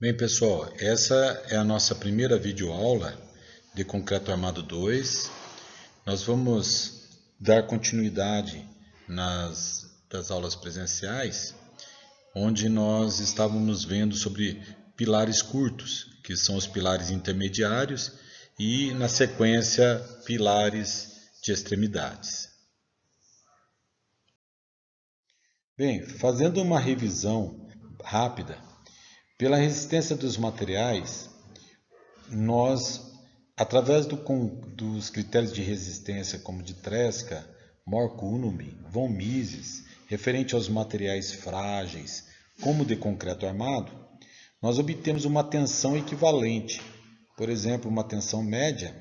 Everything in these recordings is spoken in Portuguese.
Bem, pessoal, essa é a nossa primeira videoaula de Concreto Armado 2. Nós vamos dar continuidade das aulas presenciais, onde nós estávamos vendo sobre pilares curtos, que são os pilares intermediários, e, na sequência, pilares de extremidades. Bem, fazendo uma revisão rápida, pela resistência dos materiais, nós, através dos critérios de resistência como de Tresca, Mohr-Coulomb, von Mises, referente aos materiais frágeis, como de concreto armado, nós obtemos uma tensão equivalente. Por exemplo, uma tensão média,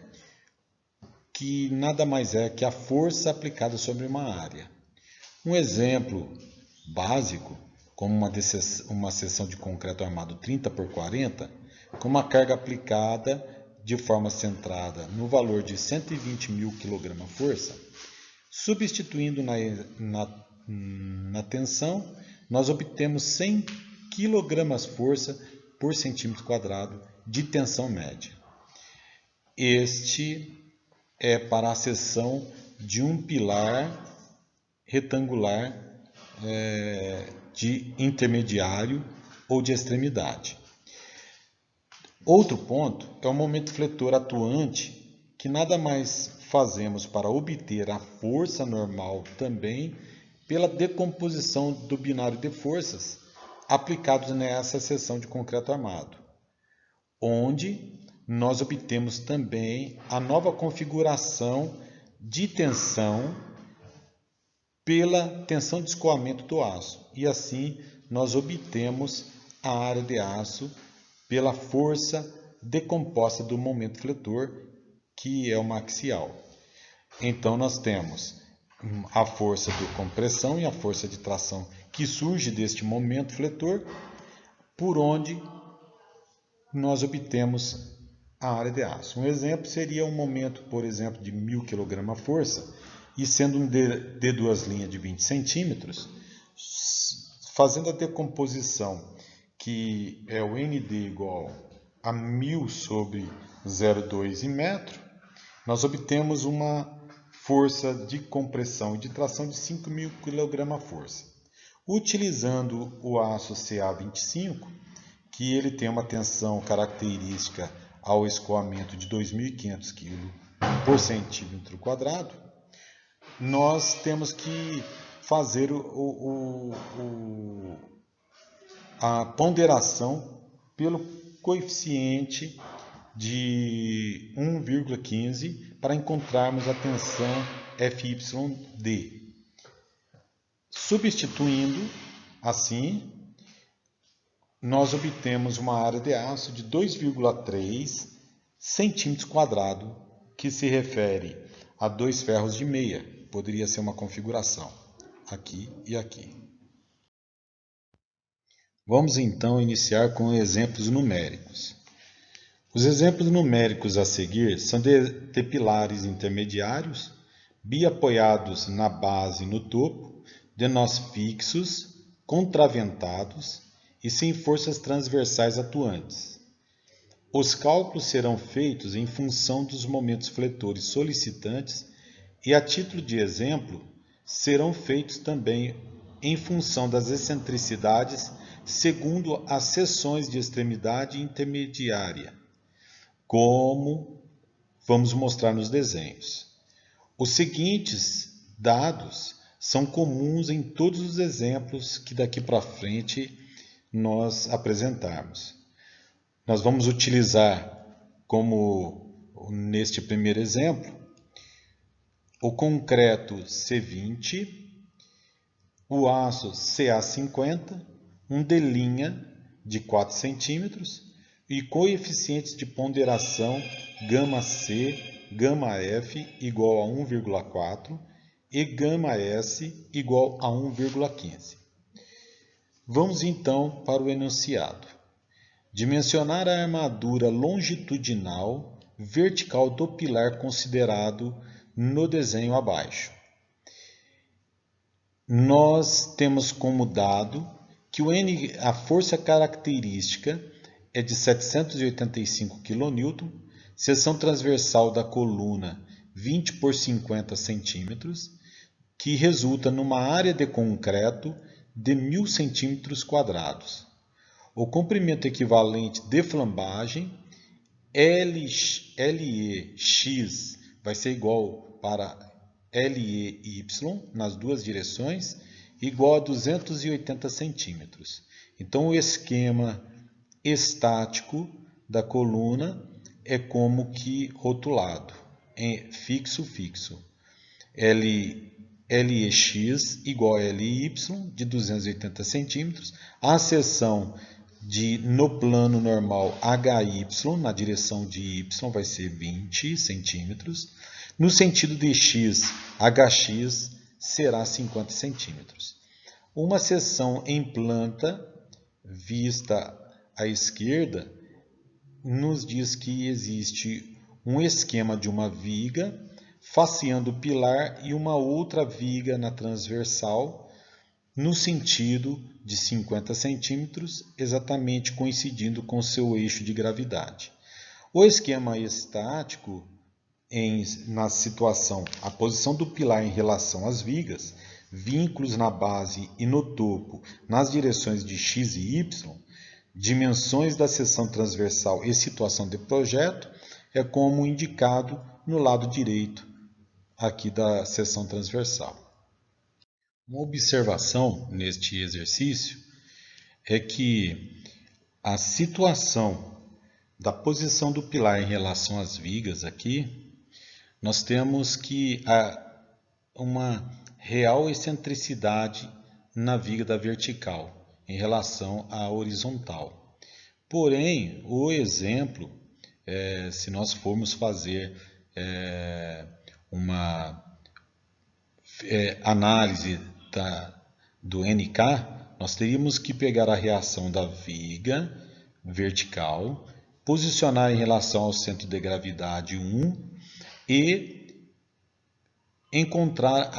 que nada mais é que a força aplicada sobre uma área. Um exemplo básico, como uma seção de concreto armado 30 por 40, com uma carga aplicada de forma centrada no valor de 120.000 kgf, substituindo na tensão, nós obtemos 100 kgf por centímetro quadrado de tensão média. Este é para a seção de um pilar retangular de intermediário ou de extremidade. Outro ponto é o momento fletor atuante, que nada mais fazemos para obter a força normal também pela decomposição do binário de forças aplicados nessa seção de concreto armado, onde nós obtemos também a nova configuração de tensão pela tensão de escoamento do aço, e assim nós obtemos a área de aço pela força decomposta do momento fletor, que é o axial. Então nós temos a força de compressão e a força de tração que surge deste momento fletor, por onde nós obtemos a área de aço. Um exemplo seria um momento, por exemplo, de 1.000 kg força, e sendo um de duas linhas de 20 centímetros, fazendo a decomposição, que é o ND igual a 1.000 sobre 0,2 em metro, nós obtemos uma força de compressão e de tração de 5.000 kgf. Utilizando o aço CA25, que ele tem uma tensão característica ao escoamento de 2.500 kg por centímetro quadrado, nós temos que fazer a ponderação pelo coeficiente de 1,15 para encontrarmos a tensão FYD. Substituindo assim, nós obtemos uma área de aço de 2,3 centímetros quadrados, que se refere a 2 ferros de meia. Poderia ser uma configuração aqui e aqui. Vamos então iniciar com exemplos numéricos. Os exemplos numéricos a seguir são de pilares intermediários, biapoiados na base e no topo, de nós fixos, contraventados e sem forças transversais atuantes. Os cálculos serão feitos em função dos momentos fletores solicitantes e, a título de exemplo, serão feitos também em função das excentricidades segundo as seções de extremidade intermediária, como vamos mostrar nos desenhos. Os seguintes dados são comuns em todos os exemplos que daqui para frente nós apresentarmos. Nós vamos utilizar, como neste primeiro exemplo, o concreto C20, o aço CA50, um de linha de 4 centímetros e coeficientes de ponderação γC, γF igual a 1,4 e γS igual a 1,15. Vamos então para o enunciado. Dimensionar a armadura longitudinal vertical do pilar considerado no desenho abaixo. Nós temos como dado que a força característica é de 785 kN, seção transversal da coluna 20 por 50 centímetros, que resulta numa área de concreto de 1000 centímetros quadrados. O comprimento equivalente de flambagem LEX vai ser igual para LEY nas duas direções, igual a 280 centímetros. Então, o esquema estático da coluna é como que rotulado, em fixo. LEX igual a LY de 280 centímetros. A seção no plano normal HY, na direção de Y, vai ser 20 centímetros. No sentido de X, HX será 50 centímetros. Uma seção em planta, vista à esquerda, nos diz que existe um esquema de uma viga faceando o pilar e uma outra viga na transversal, no sentido de 50 centímetros, exatamente coincidindo com seu eixo de gravidade. O esquema estático, na situação, a posição do pilar em relação às vigas, vínculos na base e no topo nas direções de X e Y, dimensões da seção transversal e situação de projeto, é como indicado no lado direito aqui da seção transversal. Uma observação neste exercício é que a situação da posição do pilar em relação às vigas aqui, nós temos que uma real excentricidade na viga da vertical em relação à horizontal. Porém, o exemplo, se nós formos fazer uma análise do NK, nós teríamos que pegar a reação da viga vertical, posicionar em relação ao centro de gravidade 1 e encontrar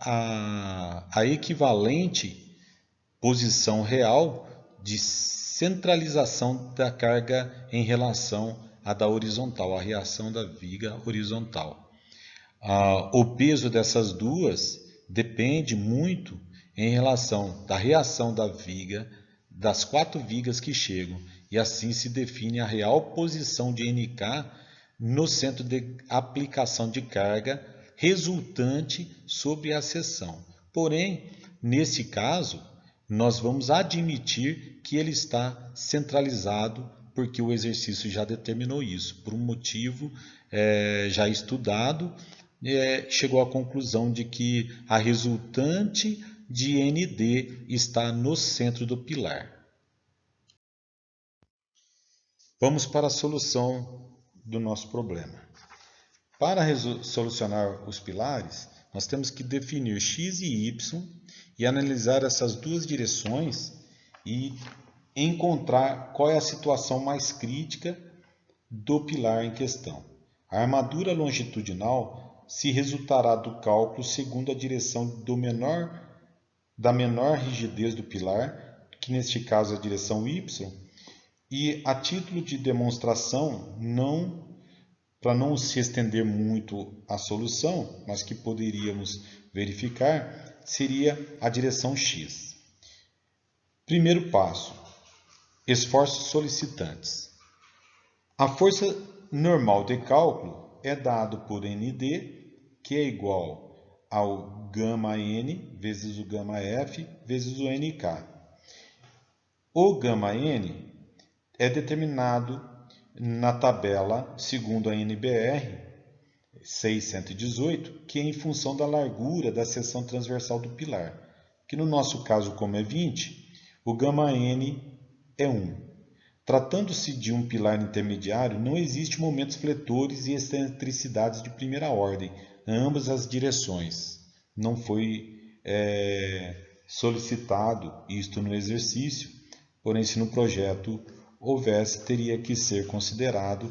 a equivalente posição real de centralização da carga em relação à da horizontal, a reação da viga horizontal. O peso dessas duas depende muito em relação da reação da viga, das 4 vigas que chegam, e assim se define a real posição de NK no centro de aplicação de carga resultante sobre a seção. Porém, nesse caso, nós vamos admitir que ele está centralizado, porque o exercício já determinou isso, por um motivo já estudado, chegou à conclusão de que a resultante de ND está no centro do pilar. Vamos para a solução do nosso problema. Para solucionar os pilares, nós temos que definir x e y e analisar essas duas direções e encontrar qual é a situação mais crítica do pilar em questão. A armadura longitudinal se resultará do cálculo segundo a direção da menor rigidez do pilar, que neste caso é a direção y, e a título de demonstração, para não se estender muito a solução, mas que poderíamos verificar, seria a direção x. Primeiro passo, esforços solicitantes. A força normal de cálculo é dado por ND, que é igual ao γN vezes o γF vezes o NK. O γN é determinado na tabela segundo a NBR 618, que é em função da largura da seção transversal do pilar, que no nosso caso, como é 20, o γN é 1. Tratando-se de um pilar intermediário, não existe momentos fletores e excentricidades de primeira ordem, em ambas as direções. Não foi solicitado isto no exercício, porém, se no projeto houvesse, teria que ser considerado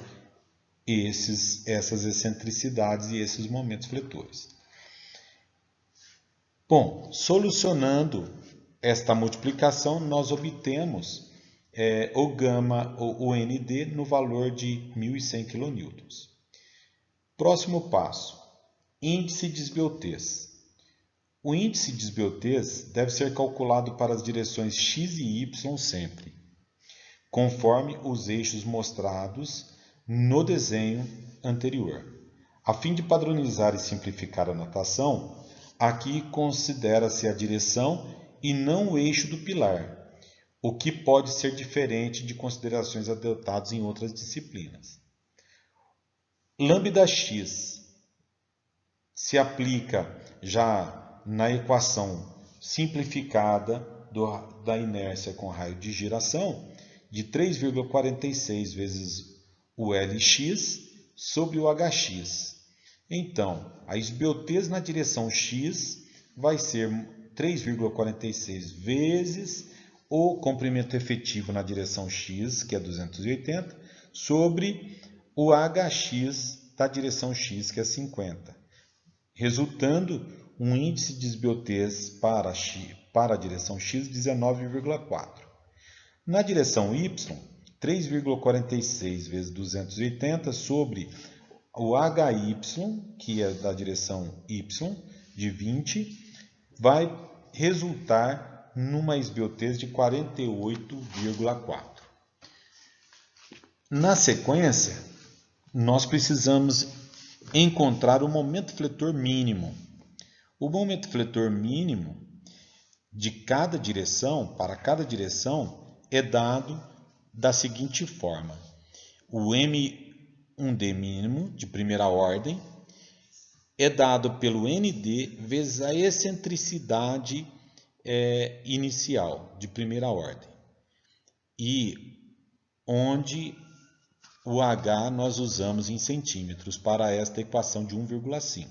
essas excentricidades e esses momentos fletores. Bom, solucionando esta multiplicação, nós obtemos o gama, o ND, no valor de 1.100 kN. Próximo passo, índice de esbeltez. O índice de esbeltez deve ser calculado para as direções x e y sempre, conforme os eixos mostrados no desenho anterior. A fim de padronizar e simplificar a notação, aqui considera-se a direção e não o eixo do pilar, o que pode ser diferente de considerações adotadas em outras disciplinas. Lambda x se aplica já na equação simplificada da inércia com raio de giração de 3,46 vezes o Lx sobre o Hx. Então, a esbeltez na direção x vai ser 3,46 vezes o comprimento efetivo na direção x, que é 280, sobre o Hx da direção x, que é 50, resultando um índice de esbeltez para a direção x de 19,4. Na direção y, 3,46 vezes 280 sobre o HY, que é da direção y, de 20, vai resultar numa esbeltez de 48,4. Na sequência, nós precisamos encontrar o momento fletor mínimo. O momento fletor mínimo de cada direção, para cada direção, é dado da seguinte forma: o M1D mínimo de primeira ordem é dado pelo ND vezes a excentricidade inicial de primeira ordem, e onde o H nós usamos em centímetros para esta equação de 1,5.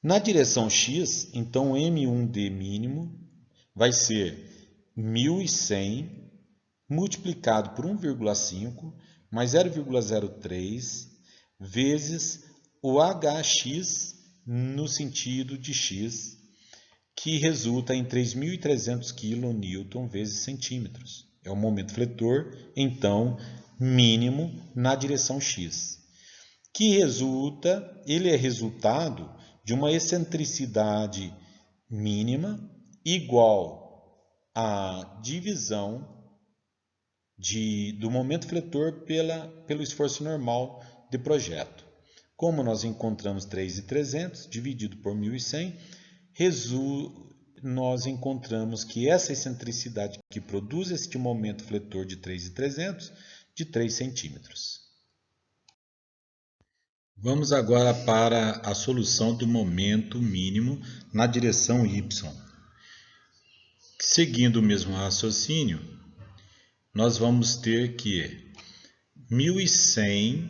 Na direção x, então o M1D mínimo vai ser 1.100 multiplicado por 1,5 mais 0,03 vezes o Hx no sentido de x, que resulta em 3.300 kN vezes centímetros. É o momento fletor, então, mínimo na direção x, que ele é resultado de uma excentricidade mínima igual à divisão do momento fletor pelo esforço normal de projeto. Como nós encontramos 3.300 dividido por 1.100, nós encontramos que essa excentricidade que produz este momento fletor de 3.300 de 3 centímetros. Vamos agora para a solução do momento mínimo na direção y. Seguindo o mesmo raciocínio, nós vamos ter que 1.100,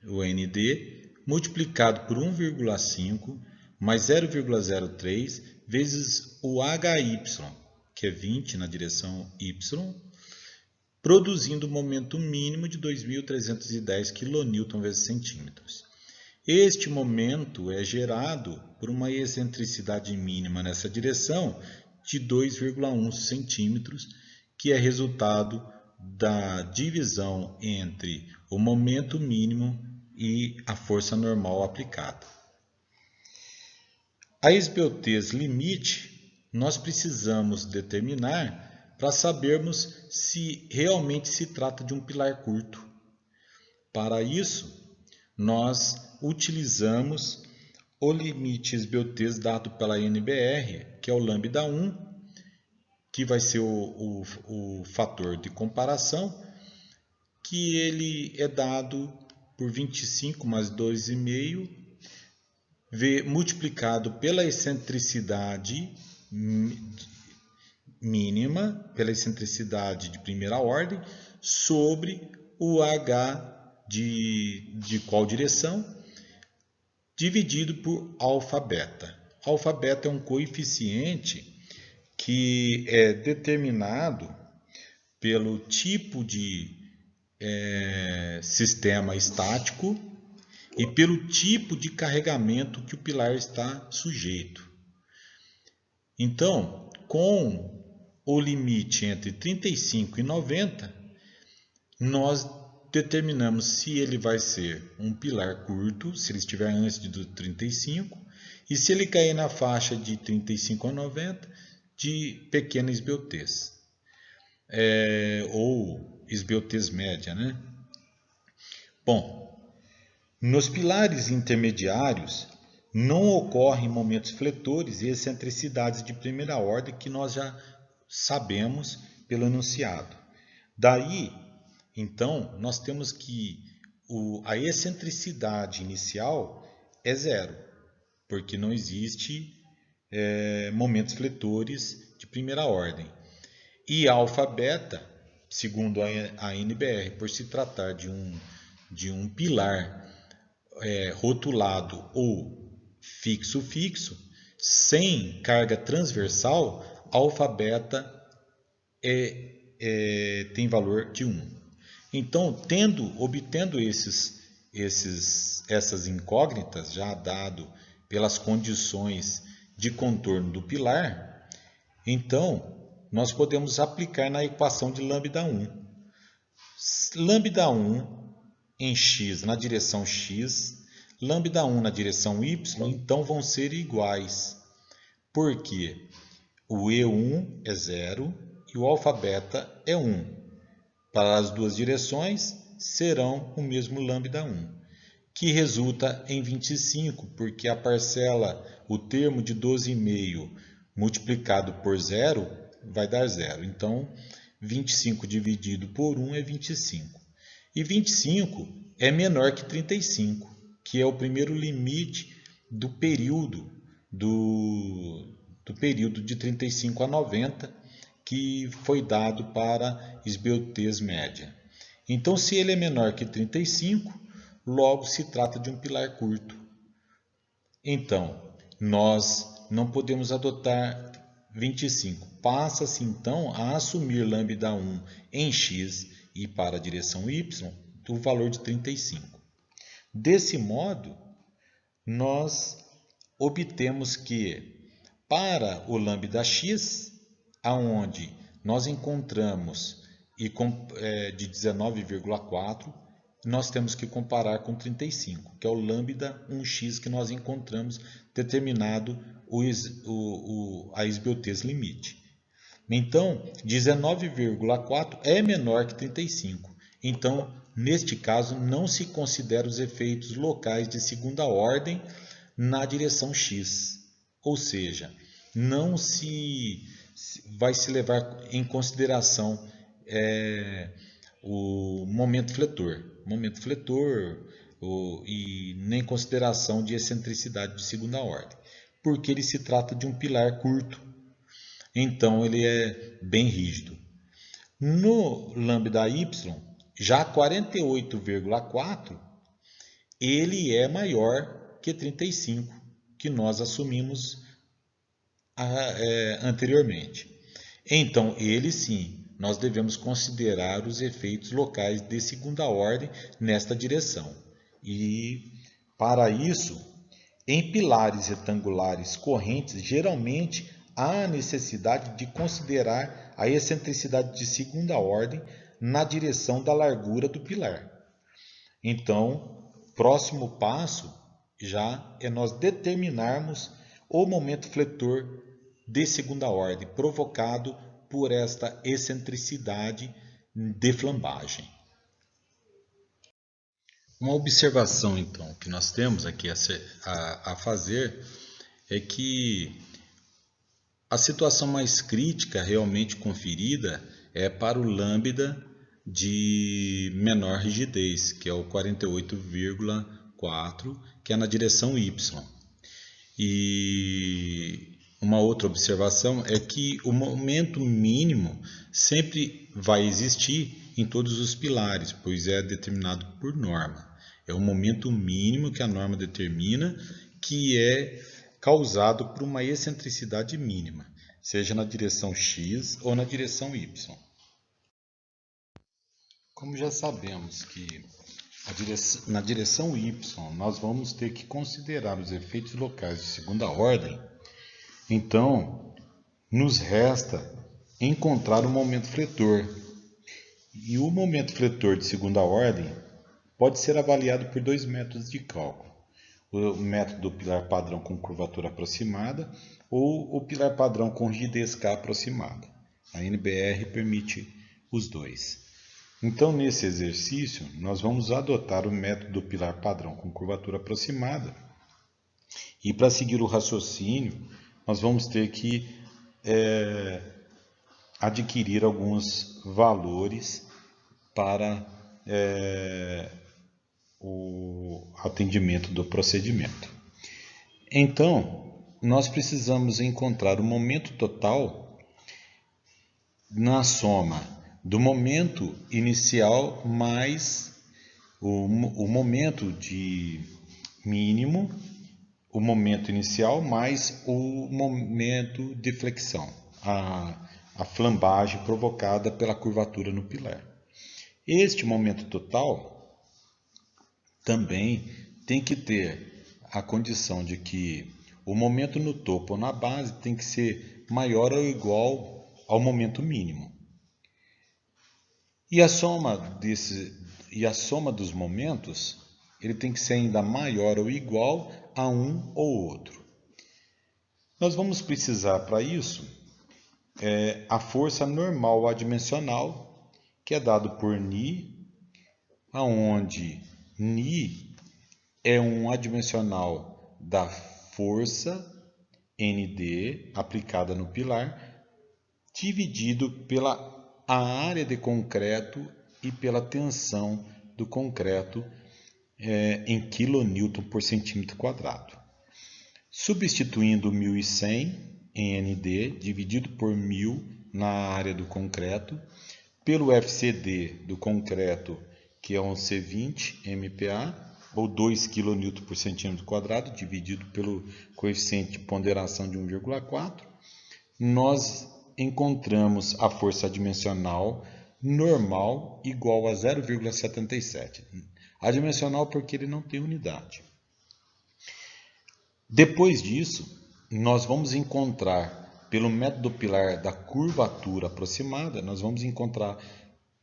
o ND, multiplicado por 1,5 mais 0,03 vezes o HY, que é 20 na direção y, produzindo o momento mínimo de 2.310 kN vezes centímetros. Este momento é gerado por uma excentricidade mínima nessa direção de 2,1 centímetros, que é resultado da divisão entre o momento mínimo e a força normal aplicada. A esbeltez limite nós precisamos determinar para sabermos se realmente se trata de um pilar curto. Para isso, nós utilizamos o limite esbeltez dado pela NBR, que é o lambda 1, que vai ser o fator de comparação, que ele é dado por 25 mais 2,5, multiplicado pela excentricidade mínima, pela excentricidade de primeira ordem, sobre o H de qual direção, dividido por alfa-beta. Alfa-beta é um coeficiente que é determinado pelo tipo de sistema estático e pelo tipo de carregamento que o pilar está sujeito. Então, com o limite entre 35 e 90, nós determinamos se ele vai ser um pilar curto, se ele estiver antes do 35, e se ele cair na faixa de 35 a 90, de pequena esbeltez, ou esbeltez média, né? Bom, nos pilares intermediários não ocorrem momentos fletores e excentricidades de primeira ordem que nós já sabemos pelo enunciado. Daí, então, nós temos que a excentricidade inicial é zero, porque não existe momentos fletores de primeira ordem. E alfa beta, segundo a NBR, por se tratar de um pilar rotulado ou fixo, sem carga transversal, alfa beta tem valor de 1. Então, obtendo essas incógnitas, já dado pelas condições de contorno do pilar, então nós podemos aplicar na equação de lambda1. Lambda1 em x na direção x, lambda1 na direção y, então vão ser iguais, porque o E1 é 0 e o alfa beta é 1. Para as duas direções serão o mesmo lambda1, que resulta em 25, porque a parcela, o termo de 12,5 multiplicado por 0 vai dar 0. Então, 25 dividido por 1 é 25. E 25 é menor que 35, que é o primeiro limite do período de 35 a 90, que foi dado para esbeltez média. Então, se ele é menor que 35, logo se trata de um pilar curto. Então, nós não podemos adotar 25. Passa-se então a assumir lambda1 em x e para a direção y o valor de 35. Desse modo, nós obtemos que para o lambda x, aonde nós encontramos de 19,4, nós temos que comparar com 35, que é o lambda 1x que nós encontramos determinado a esbeltez limite. Então, 19,4 é menor que 35. Então, neste caso, não se considera os efeitos locais de segunda ordem na direção x. Ou seja, não vai se levar em consideração o momento fletor. E nem consideração de excentricidade de segunda ordem, porque ele se trata de um pilar curto. Então, ele é bem rígido. No lambda y, já 48,4, ele é maior que 35, que nós assumimos anteriormente. Então, ele sim, nós devemos considerar os efeitos locais de segunda ordem nesta direção. E, para isso, em pilares retangulares correntes, geralmente há a necessidade de considerar a excentricidade de segunda ordem na direção da largura do pilar. Então, próximo passo já é nós determinarmos o momento fletor de segunda ordem provocado por esta excentricidade de flambagem. Uma observação, então, que nós temos aqui a fazer é que a situação mais crítica realmente conferida é para o lambda de menor rigidez, que é o 48,4, que é na direção y. E uma outra observação é que o momento mínimo sempre vai existir em todos os pilares, pois é determinado por norma. É o momento mínimo que a norma determina, que é causado por uma excentricidade mínima, seja na direção x ou na direção y. Como já sabemos que na direção y nós vamos ter que considerar os efeitos locais de segunda ordem, então nos resta encontrar o momento fletor. E o momento fletor de segunda ordem pode ser avaliado por dois métodos de cálculo. O método do pilar padrão com curvatura aproximada ou o pilar padrão com rigidez K aproximada. A NBR permite os dois. Então, nesse exercício, nós vamos adotar o método do pilar padrão com curvatura aproximada. E para seguir o raciocínio, nós vamos ter que adquirir alguns valores para o atendimento do procedimento. Então, nós precisamos encontrar o momento total na soma do momento inicial mais o momento de mínimo, o momento inicial mais o momento de flexão, a flambagem provocada pela curvatura no pilar. Este momento total também tem que ter a condição de que o momento no topo ou na base tem que ser maior ou igual ao momento mínimo. E a soma dos momentos, ele tem que ser ainda maior ou igual a um ou outro. Nós vamos precisar para isso a força normal adimensional, que é dado por Ni, aonde Ni é um adimensional da força ND aplicada no pilar, dividido pela área de concreto e pela tensão do concreto em kN por centímetro quadrado. Substituindo 1100 em ND dividido por 1000 na área do concreto, pelo FCD do concreto, que é um C20 MPa, ou 2 kN por centímetro quadrado, dividido pelo coeficiente de ponderação de 1,4, nós encontramos a força adimensional normal igual a 0,77. Adimensional porque ele não tem unidade. Depois disso, nós vamos encontrar, pelo método pilar da curvatura aproximada, nós vamos encontrar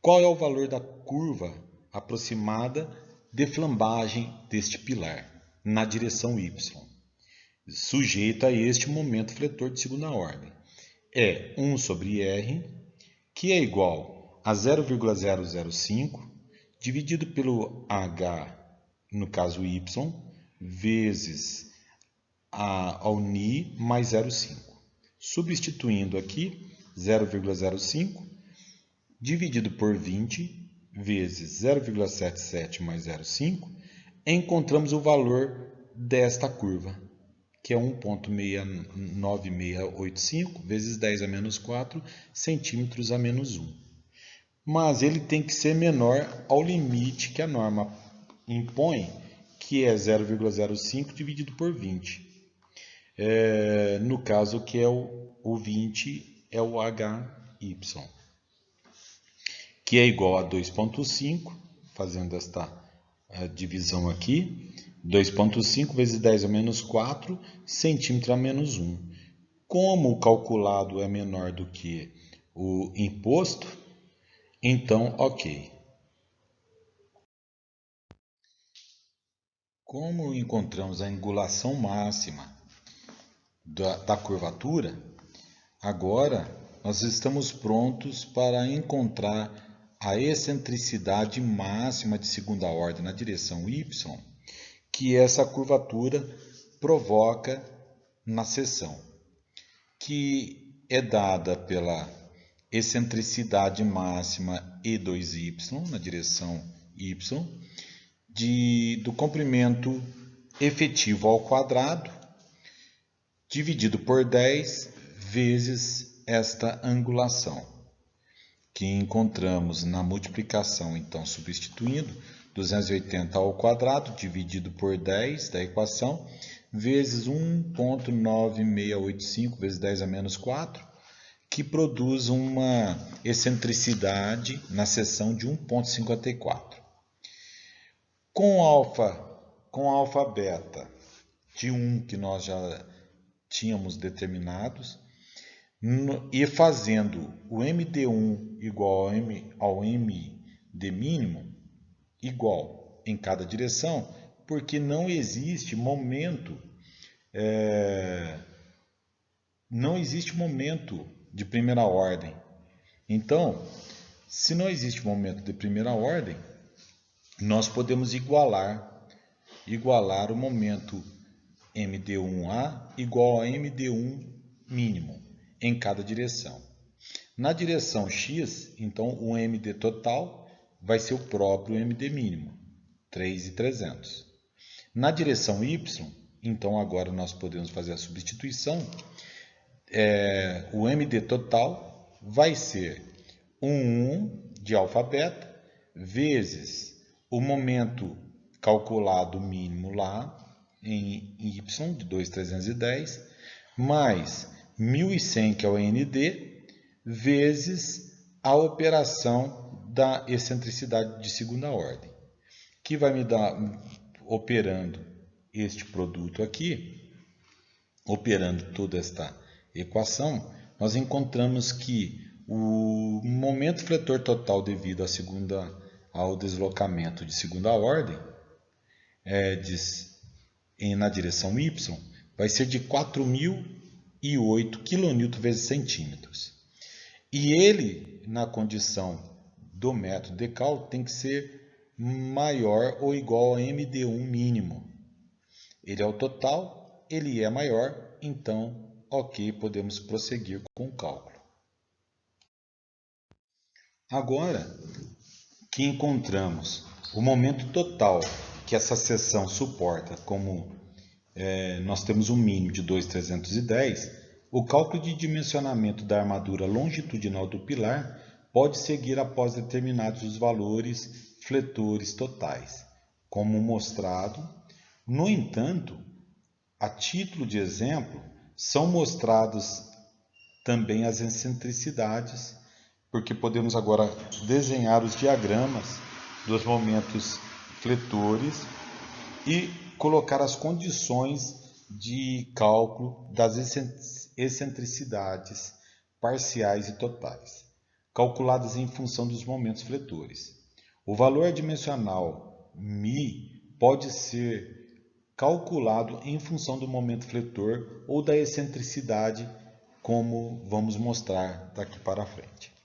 qual é o valor da curva aproximada de flambagem deste pilar, na direção Y, sujeita a este momento fletor de segunda ordem. É 1 sobre R, que é igual a 0,005, dividido pelo H, no caso Y, vezes ao Ni mais 0,5. Substituindo aqui 0,05, dividido por 20, vezes 0,77 mais 0,5, encontramos o valor desta curva, que é 1,9685 vezes 10 a menos 4 centímetros a menos 1. Mas ele tem que ser menor ao limite que a norma impõe, que é 0,05 dividido por 20. No caso que é o 20 é o HY, que é igual a 2,5, fazendo esta divisão aqui, 2,5 vezes 10 a menos 4, centímetro a menos 1. Como o calculado é menor do que o imposto, então, ok. Como encontramos a angulação máxima da curvatura, agora nós estamos prontos para encontrar a excentricidade máxima de segunda ordem na direção Y, que essa curvatura provoca na seção, que é dada pela excentricidade máxima E2y na direção Y, do comprimento efetivo ao quadrado, dividido por 10 vezes esta angulação, que encontramos na multiplicação, então, substituindo 280 ao quadrado, dividido por 10 da equação, vezes 1,9685 vezes 10 a menos 4, que produz uma excentricidade na seção de 1,54. Com alfa beta de 1 que nós já tínhamos determinados, E fazendo o MD1 igual ao MD mínimo igual em cada direção, porque não existe momento de primeira ordem. Então, se não existe momento de primeira ordem, nós podemos igualar o momento MD1A igual a MD1 mínimo em cada direção. Na direção X, então o MD total vai ser o próprio MD mínimo, 3.300. Na direção Y, então agora nós podemos fazer a substituição, o MD total vai ser 1 de alfa beta vezes o momento calculado mínimo lá em Y de 2.310 mais 1.100 que é o ND vezes a operação da excentricidade de segunda ordem, que vai me dar, operando este produto aqui, operando toda esta equação, nós encontramos que o momento fletor total devido ao deslocamento de segunda ordem na direção Y vai ser de 4.008 kN vezes centímetros. E ele, na condição do método de cálculo, tem que ser maior ou igual a MD1 mínimo. Ele é o total, ele é maior, então, ok, podemos prosseguir com o cálculo. Agora que encontramos o momento total que essa seção suporta, como nós temos um mínimo de 2.310, o cálculo de dimensionamento da armadura longitudinal do pilar pode seguir após determinados os valores fletores totais, como mostrado. No entanto, a título de exemplo, são mostrados também as excentricidades, porque podemos agora desenhar os diagramas dos momentos fletores e colocar as condições de cálculo das excentricidades parciais e totais, calculadas em função dos momentos fletores. O valor dimensional μ pode ser calculado em função do momento fletor ou da excentricidade, como vamos mostrar daqui para frente.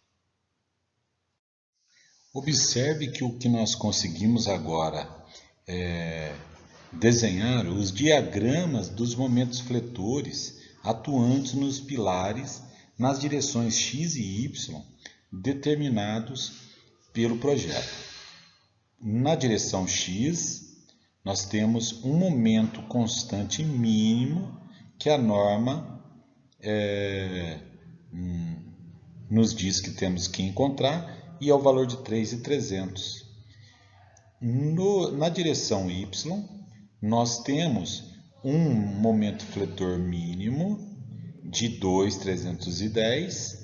Observe que o que nós conseguimos agora desenhar os diagramas dos momentos fletores atuantes nos pilares nas direções X e Y determinados pelo projeto. Na direção X, nós temos um momento constante mínimo que a norma nos diz que temos que encontrar, e é o valor de 3.300. Na direção Y, nós temos um momento fletor mínimo de 2.310,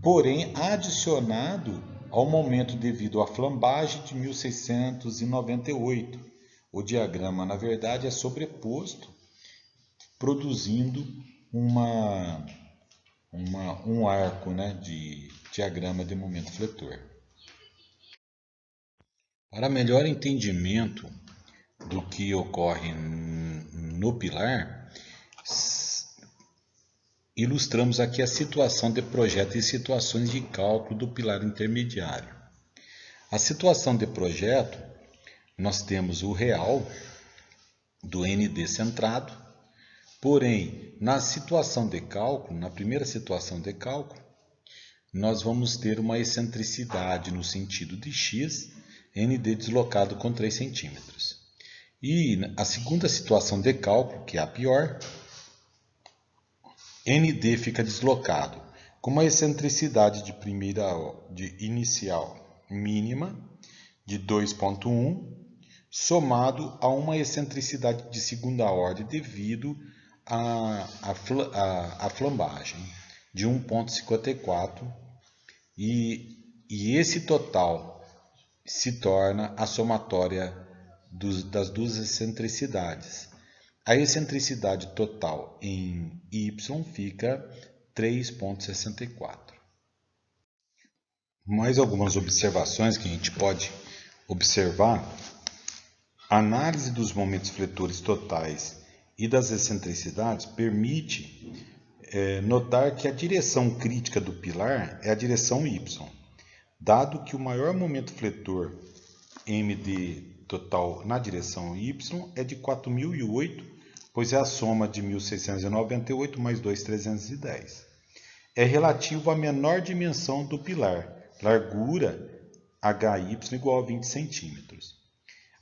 porém adicionado ao momento devido à flambagem de 1.698. O diagrama, na verdade, é sobreposto, produzindo um arco, de diagrama de momento fletor. Para melhor entendimento do que ocorre no pilar, ilustramos aqui a situação de projeto e situações de cálculo do pilar intermediário. A situação de projeto, nós temos o real do ND centrado, porém, na situação de cálculo, na primeira situação de cálculo, nós vamos ter uma excentricidade no sentido de x, ND deslocado com 3 centímetros. E a segunda situação de cálculo, que é a pior, ND fica deslocado com uma excentricidade de inicial mínima de 2,1, somado a uma excentricidade de segunda ordem devido à flambagem de 1,54, e esse total se torna a somatória das duas excentricidades. A excentricidade total em Y fica 3,64. Mais algumas observações que a gente pode observar. A análise dos momentos fletores totais e das excentricidades permite notar que a direção crítica do pilar é a direção Y, dado que o maior momento fletor MD total na direção Y é de 4.008, pois é a soma de 1.698 mais 2.310. É relativo à menor dimensão do pilar, largura HY igual a 20 centímetros.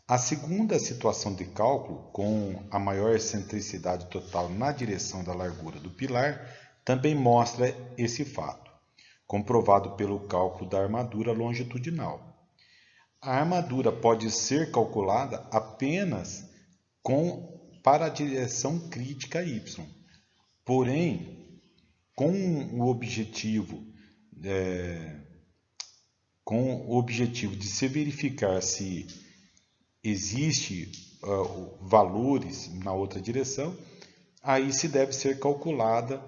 A segunda situação de cálculo, com a maior excentricidade total na direção da largura do pilar, também mostra esse fato, comprovado pelo cálculo da armadura longitudinal. A armadura pode ser calculada apenas para a direção crítica Y, porém, com o objetivo de se verificar se existe valores na outra direção, aí se deve ser calculada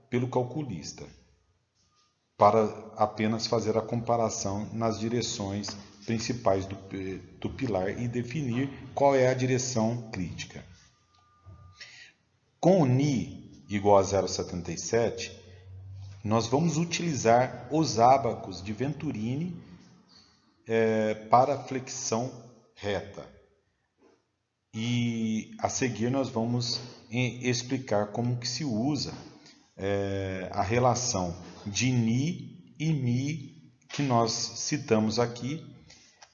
pelo calculista, para apenas fazer a comparação nas direções principais do pilar e definir qual é a direção crítica. Com o Ni igual a 0,77, nós vamos utilizar os ábacos de Venturini para flexão reta. E a seguir nós vamos explicar como que se usa a relação de Ni e Mi que nós citamos aqui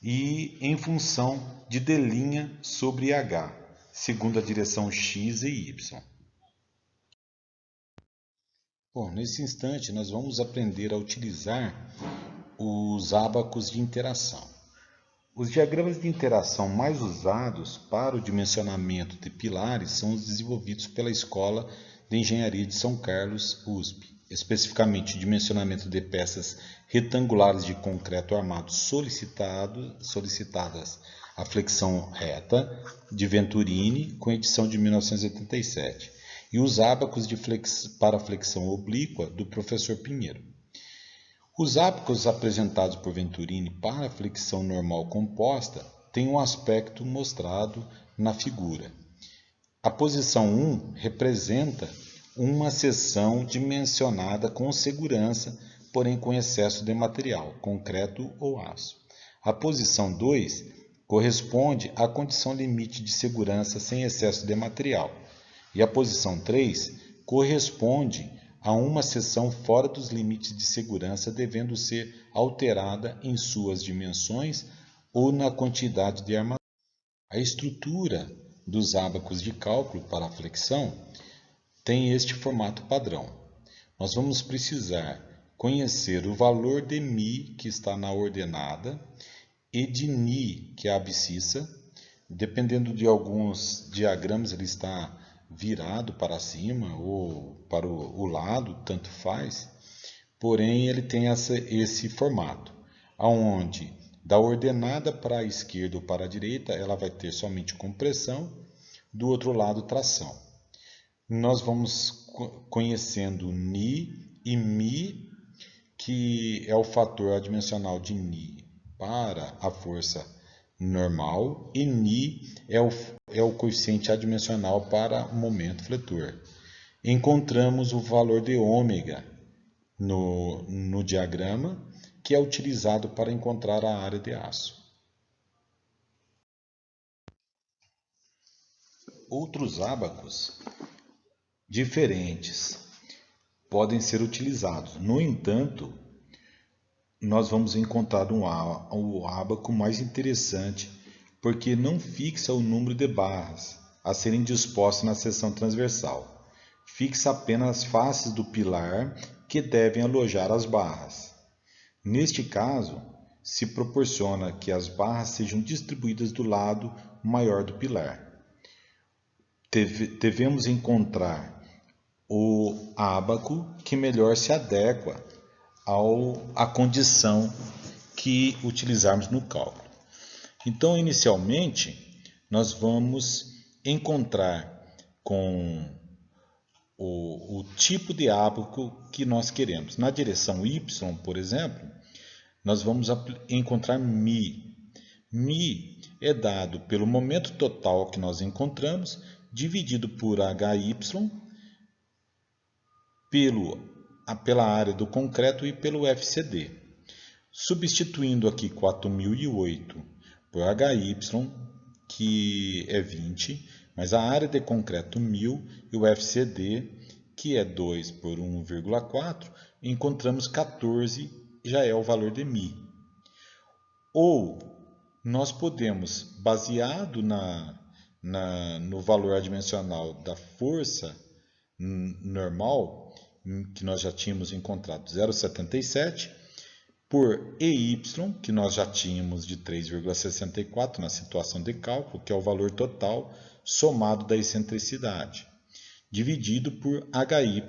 e em função de D' sobre H, segundo a direção X e Y. Bom, nesse instante nós vamos aprender a utilizar os ábacos de interação. Os diagramas de interação mais usados para o dimensionamento de pilares são os desenvolvidos pela Escola de Engenharia de São Carlos, USP, especificamente o dimensionamento de peças retangulares de concreto armado solicitadas à flexão reta, de Venturini, com edição de 1987, e os ábacos para flexão oblíqua, do professor Pinheiro. Os ábacos apresentados por Venturini para a flexão normal composta têm um aspecto mostrado na figura. A posição 1 representa uma seção dimensionada com segurança, porém com excesso de material, concreto ou aço. A posição 2 corresponde à condição limite de segurança sem excesso de material. E a posição 3 corresponde a uma seção fora dos limites de segurança, devendo ser alterada em suas dimensões ou na quantidade de armadura. A estrutura dos ábacos de cálculo para a flexão tem este formato padrão. Nós vamos precisar conhecer o valor de Mi, que está na ordenada, e de Ni, que é a abscissa. Dependendo de alguns diagramas, ele está virado para cima ou para o lado, tanto faz. Porém, ele tem esse formato, onde da ordenada para a esquerda ou para a direita, ela vai ter somente compressão, do outro lado, tração. Nós vamos conhecendo Ni e Mi, que é o fator adimensional de Ni para a força normal, e Ni é o coeficiente adimensional para o momento fletor. Encontramos o valor de ômega no diagrama, que é utilizado para encontrar a área de aço. Outros ábacos diferentes podem ser utilizados. No entanto, nós vamos encontrar um ábaco mais interessante, porque não fixa o número de barras a serem dispostas na seção transversal. Fixa apenas as faces do pilar que devem alojar as barras. Neste caso, se proporciona que as barras sejam distribuídas do lado maior do pilar. Devemos encontrar o ábaco que melhor se adequa à condição que utilizarmos no cálculo. Então, inicialmente, nós vamos encontrar com o tipo de ábaco que nós queremos. Na direção y, por exemplo, nós vamos encontrar μ. μ é dado pelo momento total que nós encontramos, dividido por HY, pela área do concreto e pelo FCD. Substituindo aqui 4008 por HY, que é 20, mas a área de concreto 1000 e o FCD, que é 2 por 1,4, encontramos 14, já é o valor de μ. Ou nós podemos, baseado no valor adimensional da força normal, que nós já tínhamos encontrado 0,77, por EY, que nós já tínhamos de 3,64 na situação de cálculo, que é o valor total somado da excentricidade, dividido por HY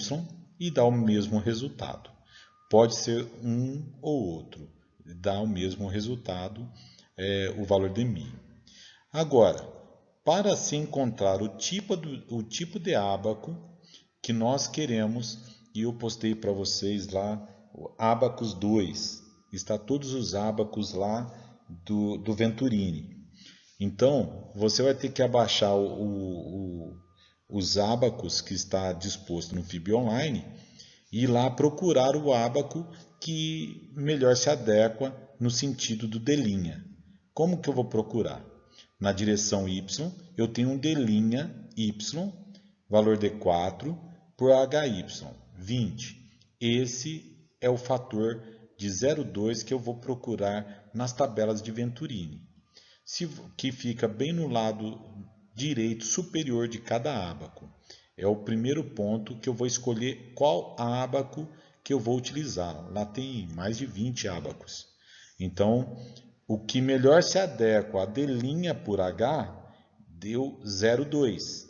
e dá o mesmo resultado. Pode ser um ou outro, dá o mesmo resultado, o valor de μ. Agora, para se encontrar o tipo de ábaco que nós queremos, e eu postei para vocês lá, o Abacus 2, está todos os ábacos lá do Venturini. Então, você vai ter que abaixar os ábacos que está disposto no FIB Online e ir lá procurar o ábaco que melhor se adequa no sentido do D'. Como que eu vou procurar? Na direção Y, eu tenho um D' Y, valor de 4, por HY, 20. Esse é o fator de 0,2 que eu vou procurar nas tabelas de Venturini, que fica bem no lado direito superior de cada ábaco. É o primeiro ponto que eu vou escolher qual ábaco que eu vou utilizar. Lá tem mais de 20 ábacos. Então, o que melhor se adequa a D' por H deu 0,2.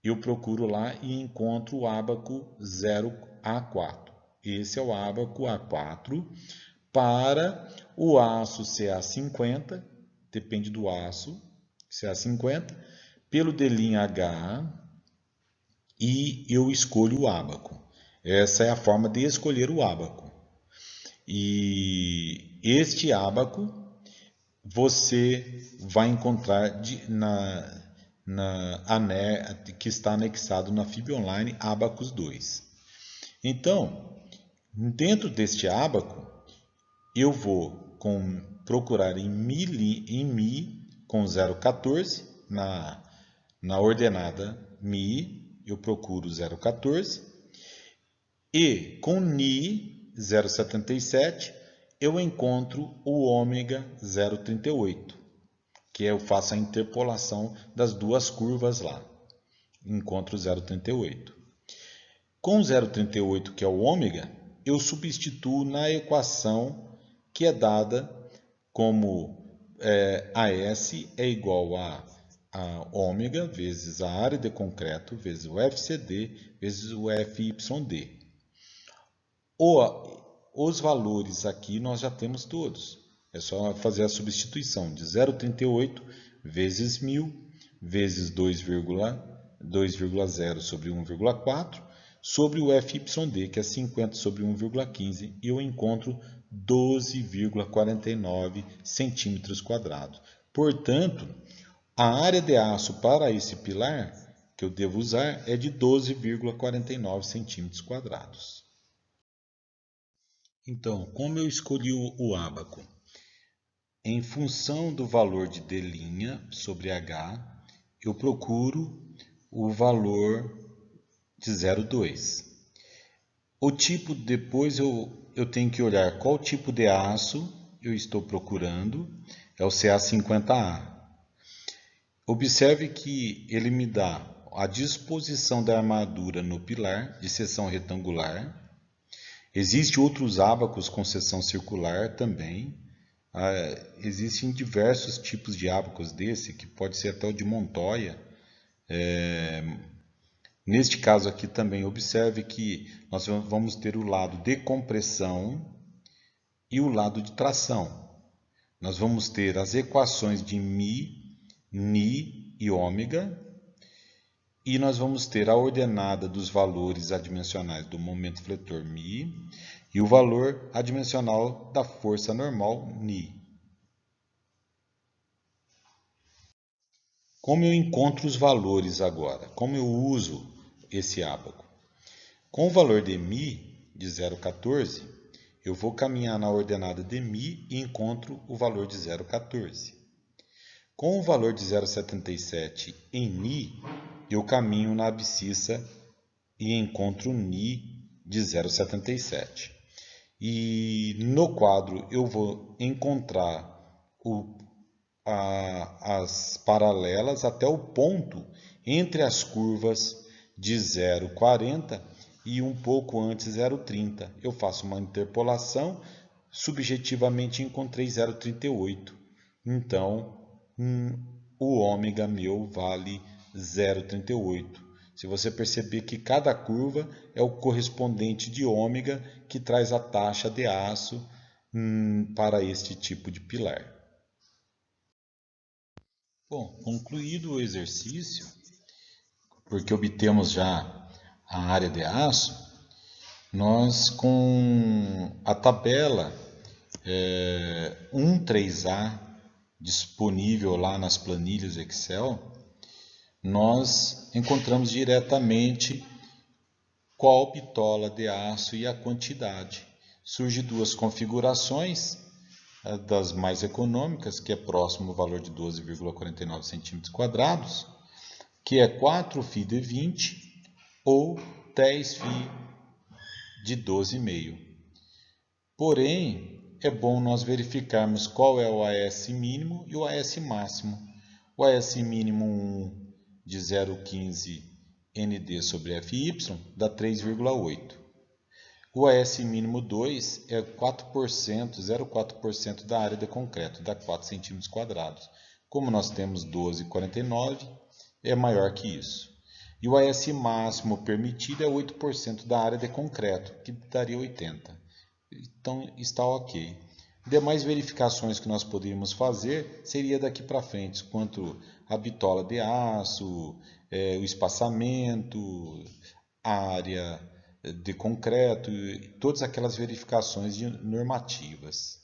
Eu procuro lá e encontro o ábaco 0A4. Esse é o ábaco A4 para o aço CA50, depende do aço, CA50, pelo D' H, e eu escolho o ábaco. Essa é a forma de escolher o ábaco. E este ábaco você vai encontrar que está anexado na FIB Online Abacus 2. Então, dentro deste ábaco, eu vou procurar em Mi com 0,14, na ordenada Mi, eu procuro 0,14, e com Ni 0,77, eu encontro o ômega 0,38, que eu faço a interpolação das duas curvas lá, encontro 0,38. Com 0,38, que é o ômega, eu substituo na equação que é dada como AS é igual a ômega vezes a área de concreto vezes o FCD vezes o FYD. Os valores aqui nós já temos todos. É só fazer a substituição de 0,38 vezes 1000 vezes 2,0 sobre 1,4 sobre o FYD, que é 50 sobre 1,15, e eu encontro 12,49 centímetros quadrados. Portanto, a área de aço para esse pilar que eu devo usar é de 12,49 centímetros quadrados. Então, como eu escolhi o ábaco? Em função do valor de D' sobre H, eu procuro o valor de 0,2. O tipo, depois eu tenho que olhar qual tipo de aço eu estou procurando, é o CA50A. Observe que ele me dá a disposição da armadura no pilar de seção retangular. Existem outros ábacos com seção circular também. Existem diversos tipos de ábacos desse, que pode ser até o de Montoya. Neste caso aqui também, observe que nós vamos ter o lado de compressão e o lado de tração. Nós vamos ter as equações de Mi, Ni e ômega. E nós vamos ter a ordenada dos valores adimensionais do momento fletor μ e o valor adimensional da força normal Ni. Como eu encontro os valores agora? Como eu uso esse ábaco? Com o valor de μ de 0,14, eu vou caminhar na ordenada de μ e encontro o valor de 0,14. Com o valor de 0,77 em Ni, eu caminho na abscissa e encontro Ni de 0,77. E no quadro eu vou encontrar as paralelas até o ponto entre as curvas de 0,40 e um pouco antes 0,30. Eu faço uma interpolação, subjetivamente encontrei 0,38. Então, o ômega meu vale 0,38. Se você perceber que cada curva é o correspondente de ômega que traz a taxa de aço para este tipo de pilar. Bom, concluído o exercício, porque obtemos já a área de aço, nós com a tabela 13A disponível lá nas planilhas Excel, nós encontramos diretamente qual bitola de aço e a quantidade. Surgem duas configurações, das mais econômicas, que é próximo ao valor de 12,49 cm², que é 4 φ de 20 ou 10 φ de 12,5. Porém, é bom nós verificarmos qual é o AS mínimo e o AS máximo. O AS mínimo 1 de 0,15 ND sobre FY dá 3,8. O AS mínimo 2 é 4%, 0,4% da área de concreto, dá 4 cm². Como nós temos 12,49, é maior que isso. E o AS máximo permitido é 8% da área de concreto, que daria 80. Então está ok. Demais verificações que nós poderíamos fazer seria daqui para frente, quanto a bitola de aço, o espaçamento, a área de concreto, e todas aquelas verificações normativas.